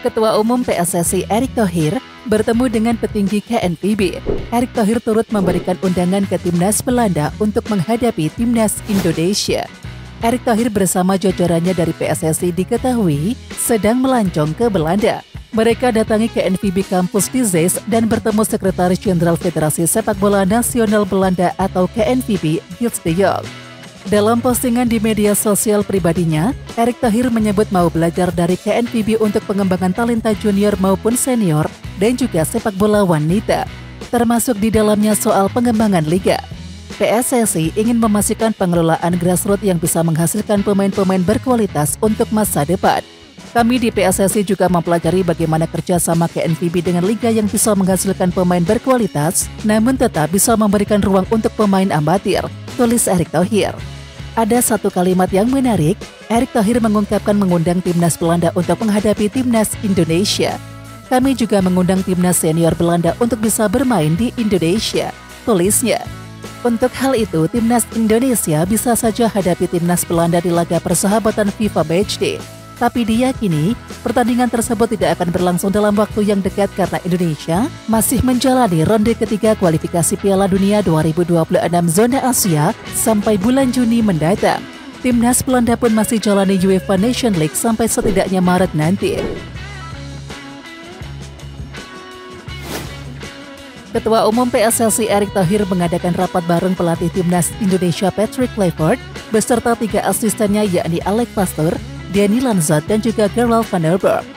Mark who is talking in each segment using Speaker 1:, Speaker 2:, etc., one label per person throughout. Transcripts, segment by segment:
Speaker 1: Ketua Umum PSSI Erick Thohir bertemu dengan petinggi KNVB. Erick Thohir turut memberikan undangan ke Timnas Belanda untuk menghadapi Timnas Indonesia. Erick Thohir bersama jajarannya dari PSSI diketahui sedang melancong ke Belanda. Mereka datangi KNVB kampus di Zeist dan bertemu Sekretaris Jenderal Federasi Sepak Bola Nasional Belanda atau KNVB, Gids de Jong. Dalam postingan di media sosial pribadinya, Erick Thohir menyebut mau belajar dari KNVB untuk pengembangan talenta junior maupun senior dan juga sepak bola wanita, termasuk di dalamnya soal pengembangan liga. PSSI ingin memastikan pengelolaan grassroots yang bisa menghasilkan pemain-pemain berkualitas untuk masa depan. Kami di PSSI juga mempelajari bagaimana kerjasama KNVB dengan liga yang bisa menghasilkan pemain berkualitas, namun tetap bisa memberikan ruang untuk pemain amatir, tulis Erick Thohir. Ada satu kalimat yang menarik, Erick Thohir mengungkapkan mengundang Timnas Belanda untuk menghadapi Timnas Indonesia. Kami juga mengundang Timnas Senior Belanda untuk bisa bermain di Indonesia, tulisnya. Untuk hal itu, Timnas Indonesia bisa saja hadapi Timnas Belanda di laga persahabatan FIFA Matchday. Tapi diyakini, pertandingan tersebut tidak akan berlangsung dalam waktu yang dekat karena Indonesia masih menjalani ronde ketiga kualifikasi Piala Dunia 2026 zona Asia sampai bulan Juni mendatang. Timnas Belanda pun masih jalani UEFA Nation League sampai setidaknya Maret nanti. Ketua Umum PSSI Erick Thohir mengadakan rapat bareng pelatih Timnas Indonesia Patrick Kluivert beserta 3 asistennya yakni Alex Pastoor, Danny Lanzat, dan juga Gerald van der Berg.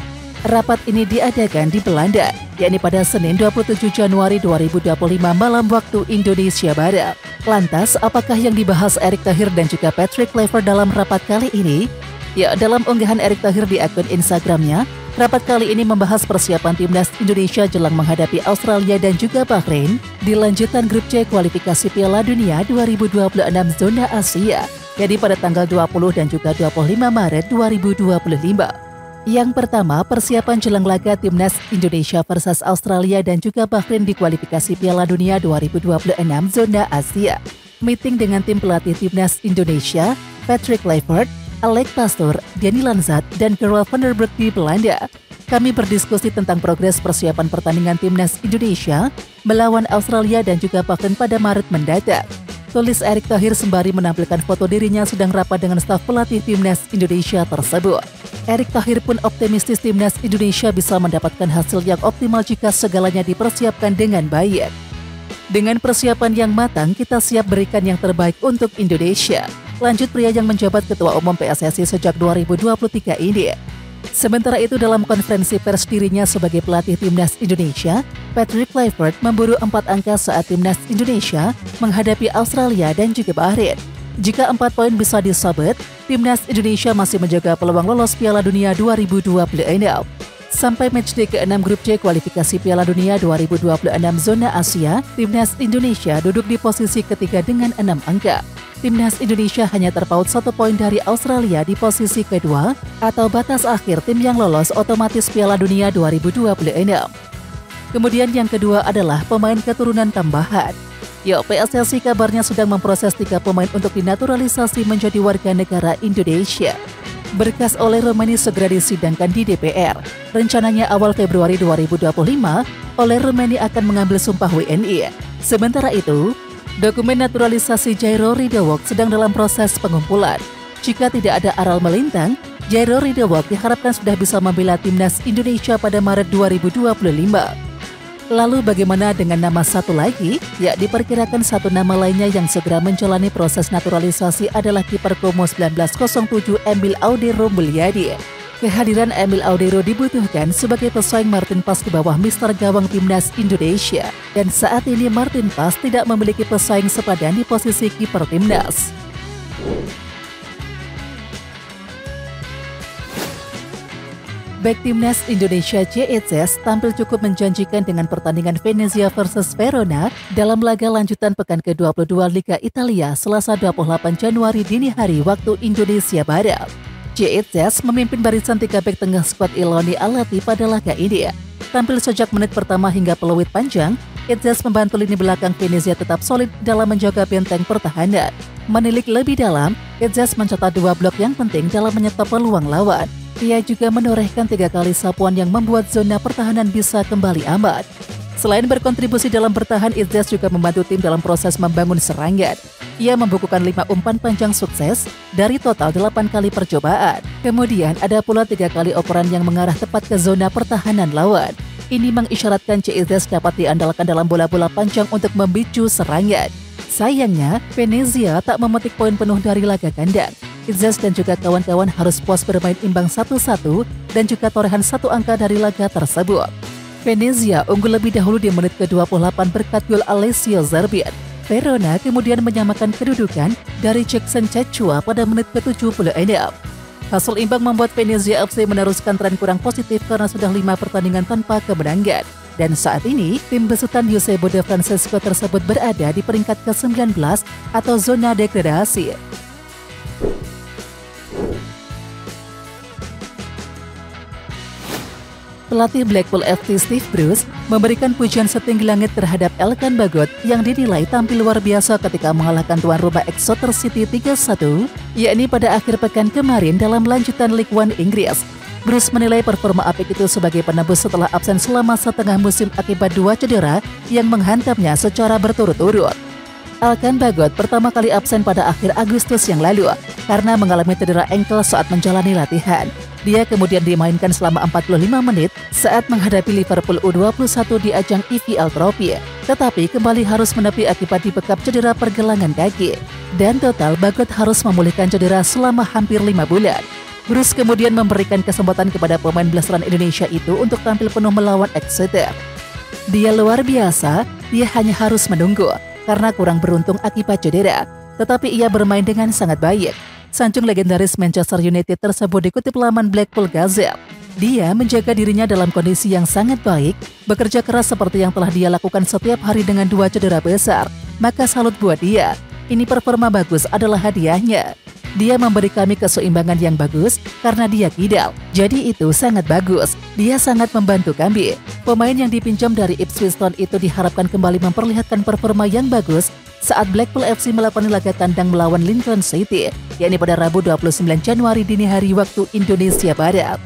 Speaker 1: Rapat ini diadakan di Belanda, yakni pada Senin 27 Januari 2025 malam waktu Indonesia Barat. Lantas, apakah yang dibahas Erick Thohir dan juga Patrick Kluivert dalam rapat kali ini? Ya, dalam unggahan Erick Thohir di akun Instagramnya, rapat kali ini membahas persiapan Timnas Indonesia jelang menghadapi Australia dan juga Bahrain di lanjutan grup C kualifikasi Piala Dunia 2026 zona Asia. Jadi pada tanggal 20 dan juga 25 Maret 2025. Yang pertama, persiapan jelang laga Timnas Indonesia versus Australia dan juga Bahrain di kualifikasi Piala Dunia 2026 zona Asia. Meeting dengan tim pelatih Timnas Indonesia, Patrick Kluivert, Alex Pastoor, Danny Lanzat, dan Gerald van der Berg di Belanda. Kami berdiskusi tentang progres persiapan pertandingan Timnas Indonesia melawan Australia dan juga Bahrain pada Maret mendatang, tulis Erick Thohir sembari menampilkan foto dirinya sedang rapat dengan staf pelatih Timnas Indonesia tersebut. Erick Thohir pun optimistis Timnas Indonesia bisa mendapatkan hasil yang optimal jika segalanya dipersiapkan dengan baik. Dengan persiapan yang matang, kita siap berikan yang terbaik untuk Indonesia, lanjut pria yang menjabat Ketua Umum PSSI sejak 2023 ini. Sementara itu dalam konferensi pers dirinya sebagai pelatih Timnas Indonesia, Patrick Kluivert memburu 4 angka saat Timnas Indonesia menghadapi Australia dan juga Bahrain. Jika 4 poin bisa disabet, Timnas Indonesia masih menjaga peluang lolos Piala Dunia 2026. Sampai matchday ke-6 grup C kualifikasi Piala Dunia 2026 zona Asia, Timnas Indonesia duduk di posisi ketiga dengan 6 angka. Timnas Indonesia hanya terpaut 1 poin dari Australia di posisi kedua, atau batas akhir tim yang lolos otomatis Piala Dunia 2026. Kemudian yang kedua adalah pemain keturunan tambahan. PSSI kabarnya sedang memproses 3 pemain untuk dinaturalisasi menjadi warga negara Indonesia. Berkas oleh Romani segera disidangkan di DPR. Rencananya awal Februari 2025, oleh Romani akan mengambil sumpah WNI. Sementara itu, dokumen naturalisasi Jairo Ridewok sedang dalam proses pengumpulan. Jika tidak ada aral melintang, Jairo Ridewok diharapkan sudah bisa membela Timnas Indonesia pada Maret 2025. Lalu bagaimana dengan nama satu lagi? Diperkirakan satu nama lainnya yang segera menjalani proses naturalisasi adalah kiper Como 1907 Emil Audero Mulyadi. Kehadiran Emil Audero dibutuhkan sebagai pesaing Martin Pas di bawah mister gawang Timnas Indonesia. Dan saat ini Martin Pas tidak memiliki pesaing sepadan di posisi kiper Timnas. Bek Timnas Indonesia JETS tampil cukup menjanjikan dengan pertandingan Venezia versus Verona dalam laga lanjutan pekan ke-22 Liga Italia Selasa 28 Januari dini hari waktu Indonesia Barat. JETS memimpin barisan 3 bek tengah skuad Iloni Alati pada laga ini. Tampil sejak menit pertama hingga peluit panjang, ETS membantu lini belakang Venezia tetap solid dalam menjaga benteng pertahanan. Menilik lebih dalam, ETS mencetak 2 blok yang penting dalam menyetop peluang lawan. Ia juga menorehkan 3 kali sapuan yang membuat zona pertahanan bisa kembali aman. Selain berkontribusi dalam bertahan, Izzas juga membantu tim dalam proses membangun serangan. Ia membukukan 5 umpan panjang sukses dari total 8 kali percobaan. Kemudian ada pula 3 kali operan yang mengarah tepat ke zona pertahanan lawan. Ini mengisyaratkan Izzas dapat diandalkan dalam bola-bola panjang untuk memicu serangan. Sayangnya, Venezia tak memetik poin penuh dari laga kandang. Izzas dan juga kawan-kawan harus puas bermain imbang 1-1 dan juga torehan 1 angka dari laga tersebut. Venezia unggul lebih dahulu di menit ke-28 berkat gol Alessio Zerbian. Verona kemudian menyamakan kedudukan dari Jackson Cachua pada menit ke-76. Hasil imbang membuat Venezia FC meneruskan tren kurang positif karena sudah 5 pertandingan tanpa kemenangan. Dan saat ini, tim besutan Eusebio de Francesco tersebut berada di peringkat ke-19 atau zona degradasi. Pelatih Blackpool FC Steve Bruce memberikan pujian setinggi langit terhadap Elkan Bagot yang dinilai tampil luar biasa ketika mengalahkan tuan rumah Exeter City 3-1, yakni pada akhir pekan kemarin dalam lanjutan League One Inggris. Bruce menilai performa apik itu sebagai penebus setelah absen selama setengah musim akibat 2 cedera yang menghantamnya secara berturut-turut. Elkan Bagot pertama kali absen pada akhir Agustus yang lalu karena mengalami cedera ankle saat menjalani latihan. Dia kemudian dimainkan selama 45 menit saat menghadapi Liverpool U21 di ajang EFL Trophy, tetapi kembali harus menepi akibat dibekap cedera pergelangan kaki. Dan total Bagot harus memulihkan cedera selama hampir 5 bulan. Bruce kemudian memberikan kesempatan kepada pemain belasan Indonesia itu untuk tampil penuh melawan Exeter. Dia luar biasa, dia hanya harus menunggu karena kurang beruntung akibat cedera, tetapi ia bermain dengan sangat baik. Sanjung legendaris Manchester United tersebut dikutip laman Blackpool Gazette. Dia menjaga dirinya dalam kondisi yang sangat baik, bekerja keras seperti yang telah dia lakukan setiap hari dengan 2 cedera besar. Maka salut buat dia, ini performa bagus adalah hadiahnya. Dia memberi kami keseimbangan yang bagus karena dia kidal. Jadi itu sangat bagus. Dia sangat membantu kami. Pemain yang dipinjam dari Ipswich Town itu diharapkan kembali memperlihatkan performa yang bagus saat Blackpool FC melakoni laga tandang melawan Lincoln City, yakni pada Rabu 29 Januari dini hari waktu Indonesia Barat.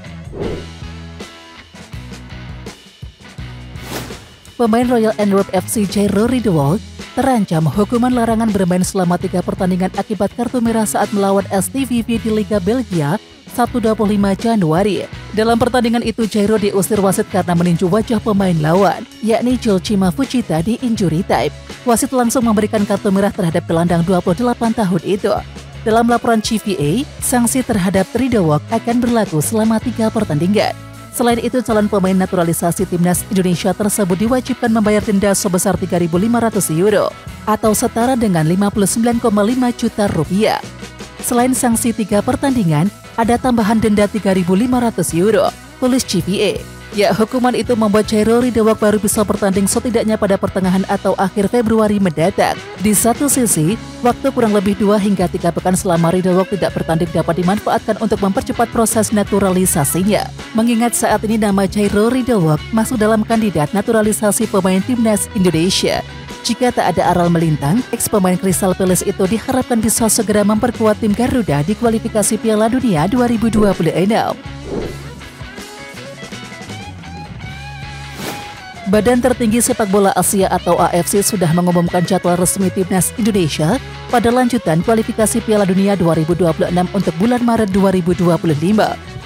Speaker 1: Pemain Royal Antwerp FC Jairo Ridewald terancam hukuman larangan bermain selama 3 pertandingan akibat kartu merah saat melawan STVV di Liga Belgia 1-25 Januari. Dalam pertandingan itu, Jairo diusir wasit karena meninju wajah pemain lawan, yakni Joachim Fujita di injury time. Wasit langsung memberikan kartu merah terhadap gelandang 28 tahun itu. Dalam laporan CVA, sanksi terhadap Ridewald akan berlaku selama 3 pertandingan. Selain itu, calon pemain naturalisasi timnas Indonesia tersebut diwajibkan membayar denda sebesar 3.500 euro atau setara dengan 59,5 juta rupiah. Selain sanksi 3 pertandingan, ada tambahan denda 3.500 euro, tulis CVA. Ya, hukuman itu membuat Jairo Ridewald baru bisa bertanding setidaknya pada pertengahan atau akhir Februari mendatang. Di satu sisi, waktu kurang lebih 2 hingga 3 pekan selama Ridewald tidak bertanding dapat dimanfaatkan untuk mempercepat proses naturalisasinya. Mengingat saat ini nama Jairo Ridewald masuk dalam kandidat naturalisasi pemain timnas Indonesia. Jika tak ada aral melintang, ex-pemain Crystal Palace itu diharapkan bisa segera memperkuat tim Garuda di kualifikasi Piala Dunia 2026. Badan Tertinggi Sepak Bola Asia atau AFC sudah mengumumkan jadwal resmi timnas Indonesia pada lanjutan kualifikasi Piala Dunia 2026 untuk bulan Maret 2025.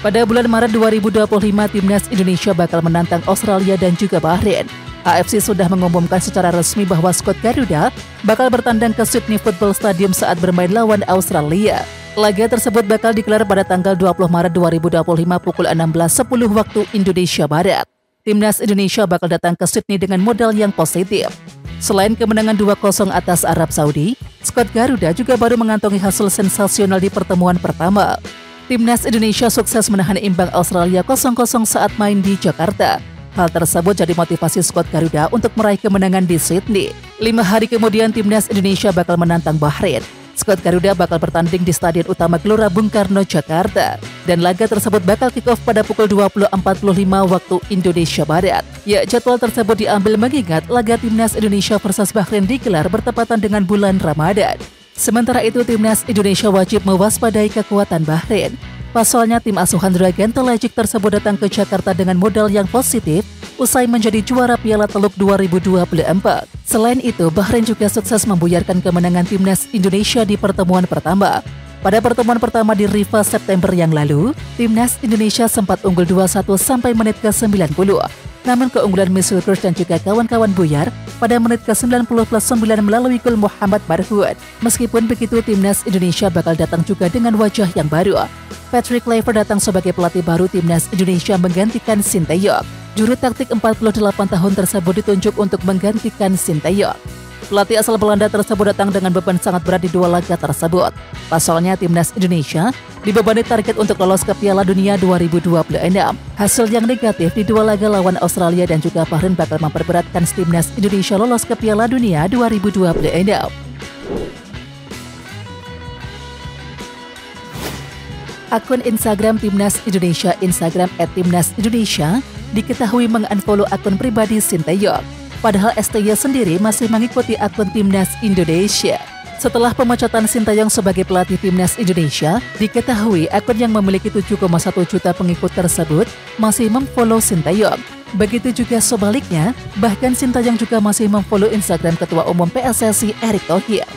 Speaker 1: Pada bulan Maret 2025, timnas Indonesia bakal menantang Australia dan juga Bahrain. AFC sudah mengumumkan secara resmi bahwa skuad Garuda bakal bertandang ke Sydney Football Stadium saat bermain lawan Australia. Laga tersebut bakal digelar pada tanggal 20 Maret 2025 pukul 16.10 waktu Indonesia Barat. Timnas Indonesia bakal datang ke Sydney dengan modal yang positif. Selain kemenangan 2-0 atas Arab Saudi, skuad Garuda juga baru mengantongi hasil sensasional di pertemuan pertama. Timnas Indonesia sukses menahan imbang Australia 0-0 saat main di Jakarta. Hal tersebut jadi motivasi skuad Garuda untuk meraih kemenangan di Sydney. 5 hari kemudian, timnas Indonesia bakal menantang Bahrain. Skuad Garuda bakal bertanding di Stadion Utama Gelora Bung Karno, Jakarta. Dan laga tersebut bakal kick-off pada pukul 20.45 waktu Indonesia Barat. Ya, jadwal tersebut diambil mengingat laga timnas Indonesia versus Bahrain digelar bertepatan dengan bulan Ramadan. Sementara itu, timnas Indonesia wajib mewaspadai kekuatan Bahrain. Pasalnya, tim asuhan Dragan Telegic tersebut datang ke Jakarta dengan modal yang positif usai menjadi juara Piala Teluk 2024. Selain itu, Bahrain juga sukses membuyarkan kemenangan timnas Indonesia di pertemuan pertama. Pada pertemuan pertama di Riva September yang lalu, timnas Indonesia sempat unggul 2-1 sampai menit ke-90. Namun keunggulan Michael Kors dan juga kawan-kawan buyar pada menit ke-90+9 melalui gol Muhammad Marhud. Meskipun begitu, timnas Indonesia bakal datang juga dengan wajah yang baru. Patrick Kluivert datang sebagai pelatih baru timnas Indonesia menggantikan Sinteyong. Juru taktik 48 tahun tersebut ditunjuk untuk menggantikan Sinteyong. Pelatih asal Belanda tersebut datang dengan beban sangat berat di dua laga tersebut. Pasalnya, timnas Indonesia dibebani target untuk lolos ke Piala Dunia 2026. Hasil yang negatif di dua laga lawan Australia dan juga Bahrain bakal memperberatkan timnas Indonesia lolos ke Piala Dunia 2026. Akun Instagram Timnas Indonesia, Instagram @timnasindonesia, diketahui mengunfollow akun pribadi Sinteyong. Padahal STY sendiri masih mengikuti akun Timnas Indonesia. Setelah pemecatan Sinteyong sebagai pelatih Timnas Indonesia, diketahui akun yang memiliki 7,1 juta pengikut tersebut masih memfollow Sinteyong. Begitu juga sebaliknya, bahkan Sinteyong juga masih memfollow Instagram Ketua Umum PSSI Erick Thohir.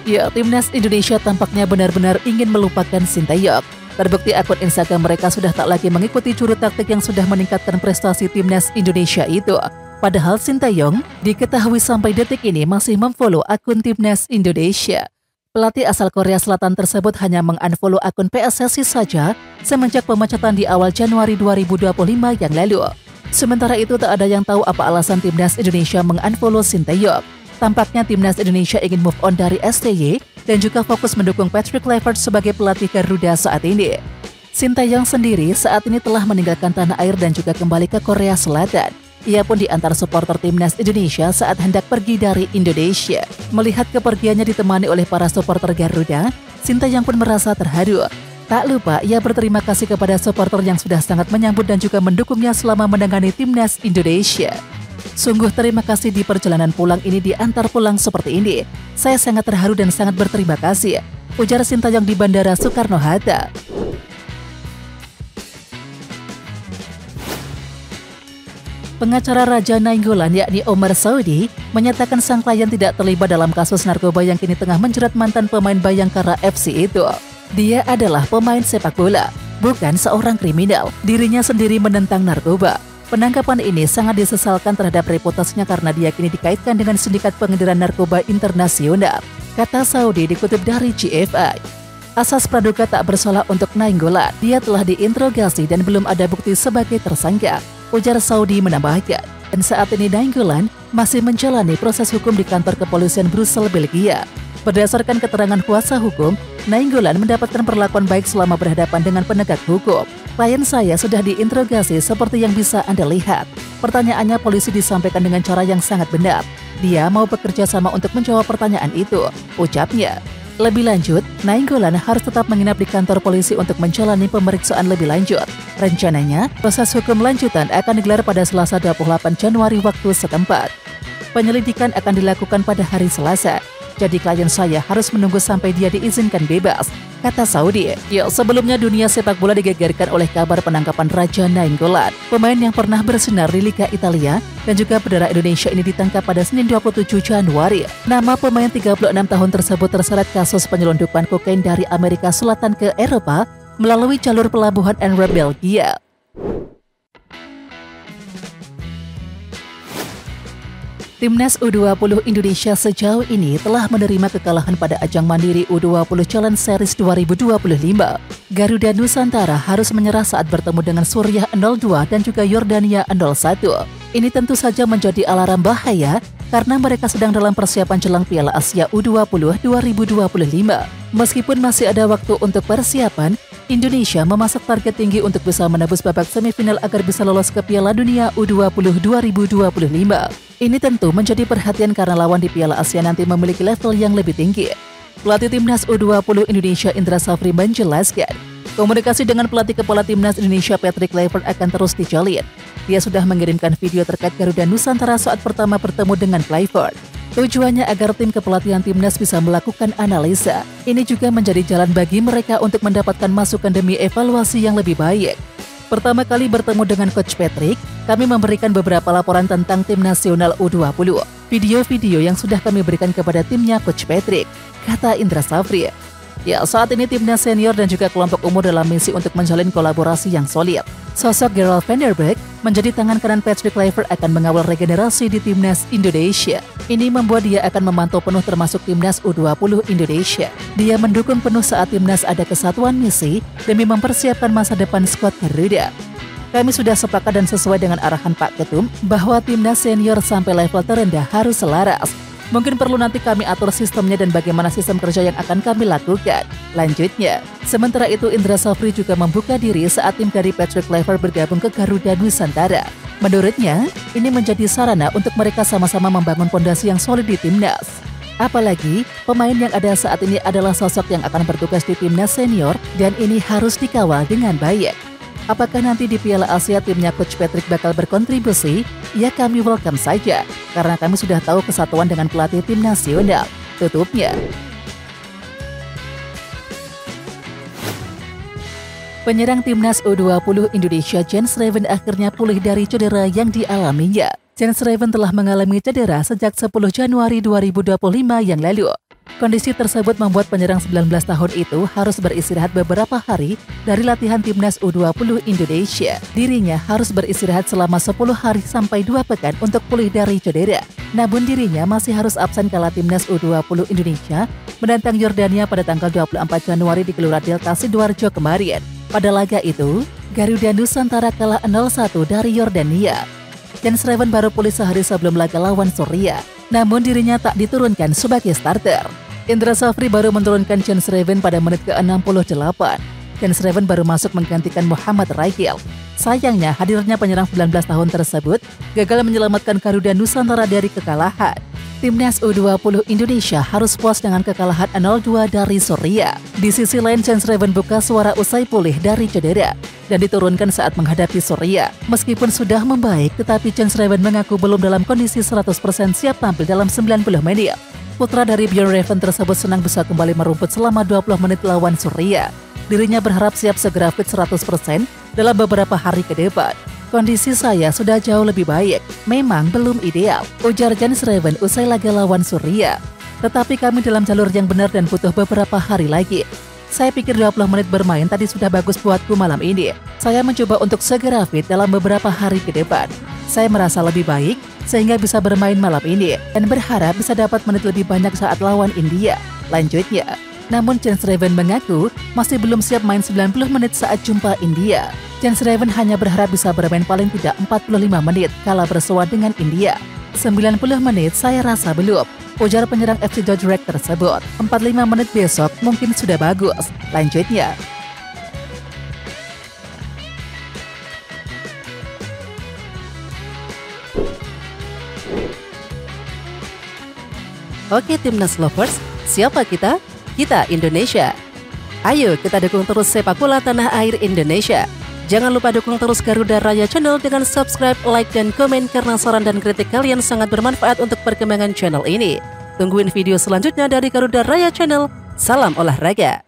Speaker 1: Ya, Timnas Indonesia tampaknya benar-benar ingin melupakan Sinteyong. Terbukti akun Instagram mereka sudah tak lagi mengikuti juru taktik yang sudah meningkatkan prestasi Timnas Indonesia itu. Padahal Sinteyong diketahui sampai detik ini masih memfollow akun Timnas Indonesia. Pelatih asal Korea Selatan tersebut hanya mengunfollow akun PSSI saja semenjak pemecatan di awal Januari 2025 yang lalu. Sementara itu tak ada yang tahu apa alasan Timnas Indonesia mengunfollow Sinteyong. Tampaknya Timnas Indonesia ingin move on dari STY dan juga fokus mendukung Patrick Kluivert sebagai pelatih Garuda saat ini. Sinteyong sendiri saat ini telah meninggalkan tanah air dan juga kembali ke Korea Selatan. Ia pun diantar supporter Timnas Indonesia saat hendak pergi dari Indonesia. Melihat kepergiannya ditemani oleh para supporter Garuda, Sinteyong pun merasa terharu. Tak lupa, ia berterima kasih kepada supporter yang sudah sangat menyambut dan juga mendukungnya selama menangani Timnas Indonesia. Sungguh terima kasih di perjalanan pulang ini diantar pulang seperti ini. Saya sangat terharu dan sangat berterima kasih, ujar Sinteyong di Bandara Soekarno-Hatta. Pengacara Raja Nainggolan yakni Omar Saudi menyatakan sang klien tidak terlibat dalam kasus narkoba yang kini tengah menjerat mantan pemain Bayangkara FC itu. Dia adalah pemain sepak bola, bukan seorang kriminal. Dirinya sendiri menentang narkoba. Penangkapan ini sangat disesalkan terhadap reputasinya karena dia kini dikaitkan dengan sindikat pengedaran narkoba internasional, kata Saudi dikutip dari GFI. Asas praduga tak bersalah untuk Nainggolan. Dia telah diinterogasi dan belum ada bukti sebagai tersangka, ujar Saudi menambahkan. Dan saat ini Nainggolan masih menjalani proses hukum di kantor kepolisian Brussel, Belgia. Berdasarkan keterangan kuasa hukum, Nainggolan mendapatkan perlakuan baik selama berhadapan dengan penegak hukum. Klien saya sudah diinterogasi seperti yang bisa Anda lihat. Pertanyaannya polisi disampaikan dengan cara yang sangat benar. Dia mau bekerja sama untuk menjawab pertanyaan itu, ucapnya. Lebih lanjut, Nainggolan harus tetap menginap di kantor polisi untuk menjalani pemeriksaan lebih lanjut. Rencananya, proses hukum lanjutan akan digelar pada Selasa 28 Januari waktu setempat. Penyelidikan akan dilakukan pada hari Selasa. Jadi klien saya harus menunggu sampai dia diizinkan bebas, kata Saudi. Ya, sebelumnya dunia sepak bola digegerkan oleh kabar penangkapan Raja Nainggolan. Pemain yang pernah bersinar di Liga Italia dan juga berdarah Indonesia ini ditangkap pada Senin 27 Januari. Nama pemain 36 tahun tersebut terseret kasus penyelundupan kokain dari Amerika Selatan ke Eropa melalui jalur pelabuhan Antwerp, Belgia. Timnas U20 Indonesia sejauh ini telah menerima kekalahan pada ajang mandiri U20 Challenge Series 2025. Garuda Nusantara harus menyerah saat bertemu dengan Suriah 0-2 dan juga Yordania 0-1. Ini tentu saja menjadi alarm bahaya karena mereka sedang dalam persiapan jelang Piala Asia U20 2025. Meskipun masih ada waktu untuk persiapan, Indonesia memasak target tinggi untuk bisa menembus babak semifinal agar bisa lolos ke Piala Dunia U20 2025. Ini tentu menjadi perhatian karena lawan di Piala Asia nanti memiliki level yang lebih tinggi. Pelatih Timnas U20 Indonesia Indra Safri menjelaskan, komunikasi dengan pelatih kepala Timnas Indonesia Patrick Kluivert akan terus dijalin. Dia sudah mengirimkan video terkait Garuda Nusantara saat pertama bertemu dengan Kluivert. Tujuannya agar tim kepelatihan timnas bisa melakukan analisa. Ini juga menjadi jalan bagi mereka untuk mendapatkan masukan demi evaluasi yang lebih baik. Pertama kali bertemu dengan Coach Patrick, kami memberikan beberapa laporan tentang tim nasional U20. Video-video yang sudah kami berikan kepada timnya Coach Patrick, kata Indra Safri. Ya, saat ini timnas senior dan juga kelompok umur dalam misi untuk menjalin kolaborasi yang solid. Sosok Gerald van der Beek menjadi tangan kanan Patrick Kluivert akan mengawal regenerasi di timnas Indonesia. Ini membuat dia akan memantau penuh termasuk timnas U20 Indonesia. Dia mendukung penuh saat timnas ada kesatuan misi demi mempersiapkan masa depan skuad Garuda. Kami sudah sepakat dan sesuai dengan arahan Pak Ketum bahwa timnas senior sampai level terendah harus selaras. Mungkin perlu nanti kami atur sistemnya dan bagaimana sistem kerja yang akan kami lakukan. Lanjutnya, sementara itu Indra Safri juga membuka diri saat tim dari Patrick Kluivert bergabung ke Garuda Nusantara. Menurutnya, ini menjadi sarana untuk mereka sama-sama membangun fondasi yang solid di timnas. Apalagi, pemain yang ada saat ini adalah sosok yang akan bertugas di timnas senior dan ini harus dikawal dengan baik. Apakah nanti di Piala Asia timnya Coach Patrick bakal berkontribusi? Ya, kami welcome saja, karena kami sudah tahu kesatuan dengan pelatih tim nasional. Tutupnya. Penyerang timnas U20 Indonesia Jens Schreven akhirnya pulih dari cedera yang dialaminya. Jens Schreven telah mengalami cedera sejak 10 Januari 2025 yang lalu. Kondisi tersebut membuat penyerang 19 tahun itu harus beristirahat beberapa hari dari latihan timnas U20 Indonesia. Dirinya harus beristirahat selama 10 hari sampai 2 pekan untuk pulih dari cedera. Namun dirinya masih harus absen kala timnas U20 Indonesia menantang Yordania pada tanggal 24 Januari di Gelora Delta Sidoarjo kemarin. Pada laga itu, Garuda Nusantara kalah 0-1 dari Yordania. Jens Schreven baru pulih sehari sebelum laga lawan Suriah. Namun dirinya tak diturunkan sebagai starter. Indra Safri baru menurunkan Jens Schreven pada menit ke-68. Jens Schreven baru masuk menggantikan Muhammad Raikil. Sayangnya hadirnya penyerang 19 tahun tersebut gagal menyelamatkan Garuda Nusantara dari kekalahan. Timnas U20 Indonesia harus puas dengan kekalahan 0-2 dari Suriah. Di sisi lain, Jens Schreven buka suara usai pulih dari cedera dan diturunkan saat menghadapi Suriah. Meskipun sudah membaik, tetapi Jens Schreven mengaku belum dalam kondisi 100% siap tampil dalam 90 menit. Putra dari Björn Raven tersebut senang bisa kembali merumput selama 20 menit lawan Suriah. Dirinya berharap siap segera fit 100% dalam beberapa hari ke depan. Kondisi saya sudah jauh lebih baik, memang belum ideal, ujar Jens Schreven usai laga lawan Suriah. Tetapi kami dalam jalur yang benar dan butuh beberapa hari lagi. Saya pikir 20 menit bermain tadi sudah bagus buatku malam ini. Saya mencoba untuk segera fit dalam beberapa hari ke depan. Saya merasa lebih baik sehingga bisa bermain malam ini dan berharap bisa dapat menit lebih banyak saat lawan India. Lanjutnya, namun Jens Schreven mengaku masih belum siap main 90 menit saat jumpa India. Jens Schreven hanya berharap bisa bermain paling tidak 45 menit kala bersua dengan India. 90 menit saya rasa belum, ujar penyerang FC Dordrecht tersebut. 45 menit besok mungkin sudah bagus. Lanjutnya, oke Timnas Lovers, siapa kita? Kita Indonesia. Ayo kita dukung terus sepak bola tanah air Indonesia. Jangan lupa dukung terus Garuda Raya Channel dengan subscribe, like, dan komen karena saran dan kritik kalian sangat bermanfaat untuk perkembangan channel ini. Tungguin video selanjutnya dari Garuda Raya Channel. Salam olahraga.